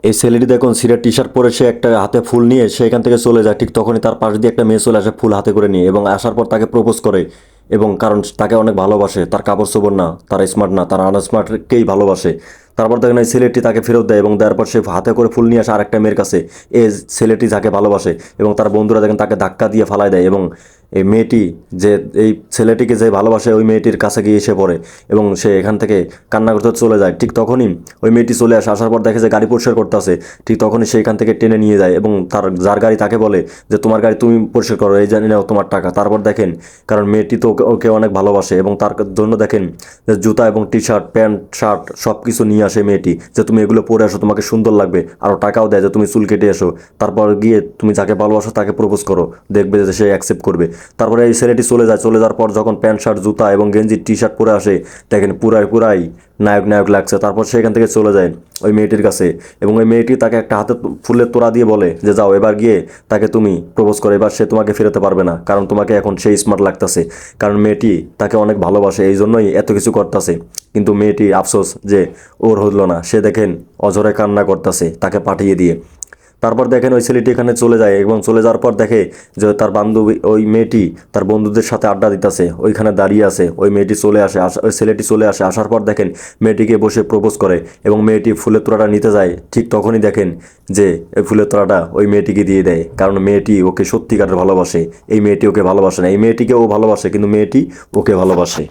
এই ছেলেটি দেখুন সিরা টি শার্ট পরে সে একটা হাতে ফুল নিয়ে সে এখান থেকে চলে যায়। ঠিক তখনই তার পাশ দিয়ে একটা মেয়ে চলে আসে ফুল হাতে করে নিয়ে এবং আসার পর তাকে প্রপোজ করে। এবং কারণ তাকে অনেক ভালোবাসে, তার কাপড় চোপড় না, তার স্মার্ট না, তার আনস্মার্টকেই ভালোবাসে। তারপর দেখেন এই ছেলেটি তাকে ফেরত দেয় এবং দেওয়ার পর সে হাতে করে ফুল নিয়ে আসে আরেকটা মেয়ের কাছে। এই ছেলেটি যাকে ভালোবাসে এবং তার বন্ধুরা দেখেন তাকে ধাক্কা দিয়ে ফালায় দেয় এবং এই মেয়েটি যে এই ছেলেটিকে যে ভালোবাসে ওই মেয়েটির কাছে গিয়ে এসে পড়ে এবং সে এখান থেকে কান্না করতে চলে যায়। ঠিক তখনই ওই মেয়েটি চলে আসে, আসার পর দেখে যে গাড়ি পরিষ্কার করতে আসে। ঠিক তখনই সে এখান থেকে টেনে নিয়ে যায় এবং তার যার গাড়ি তাকে বলে যে তোমার গাড়ি তুমি পরিষ্কার করো, এই জানি নাও তোমার টাকা। তারপর দেখেন কারণ মেয়েটি তো ওকে অনেক ভালোবাসে এবং তার জন্য দেখেন যে জুতা এবং টি শার্ট প্যান্ট শার্ট সব কিছু নিয়ে আসে মেয়েটি, যে তুমি এগুলো পরে আসো, তোমাকে সুন্দর লাগবে। আরও টাকাও দেয় যে তুমি চুল কেটে এসো, তারপর গিয়ে তুমি যাকে ভালোবাসো তাকে প্রপোজ করো, দেখবে যে সে অ্যাকসেপ্ট করবে। তারপরে এই ছেলেটি চলে যায়, চলে যাওয়ার পর যখন প্যান্ট শার্ট জুতা এবং গেঞ্জি টি শার্ট পরে আসে দেখেন পুরাই নায়ক নায়ক লাগছে। তারপর সে এখান থেকে চলে যায় ওই মেয়েটির কাছে এবং ওই মেয়েটি তাকে একটা হাতে ফুলের তোড়া দিয়ে বলে যে যাও এবার গিয়ে তাকে তুমি প্রপোজ করো, এবার সে তোমাকে ফেরাতে পারবে না, কারণ তোমাকে এখন সেই স্মার্ট লাগতেছে। কারণ মেয়েটি তাকে অনেক ভালোবাসে, এই জন্যই এত কিছু করতেছে। কিন্তু মেয়েটি আফসোস যে ওর হলো না, সে দেখেন অঝরে কান্না করতেছে তাকে পাঠিয়ে দিয়ে। তারপর দেখেন ওই ছেলেটি এখানে চলে যায় এবং চলে যাওয়ার পর দেখে যে তার বান্ধবী ওই মেয়েটি তার বন্ধুদের সাথে আড্ডা দিতেছে, ওইখানে দাঁড়িয়ে আছে। ওই মেয়েটি চলে আসে, ওই ছেলেটি চলে আসে, আসার পর দেখেন মেয়েটিকে বসে প্রপোজ করে এবং মেয়েটি ফুলের তোড়াটা নিতে যায়। ঠিক তখনই দেখেন যে এই ফুলের তোড়াটা ওই মেয়েটিকে দিয়ে দেয়, কারণ মেয়েটি ওকে সত্যিকারের ভালোবাসে। এই মেয়েটি ওকে ভালোবাসে না, এই মেয়েটিকে ও ভালোবাসে কিন্তু মেয়েটি ওকে ভালোবাসে।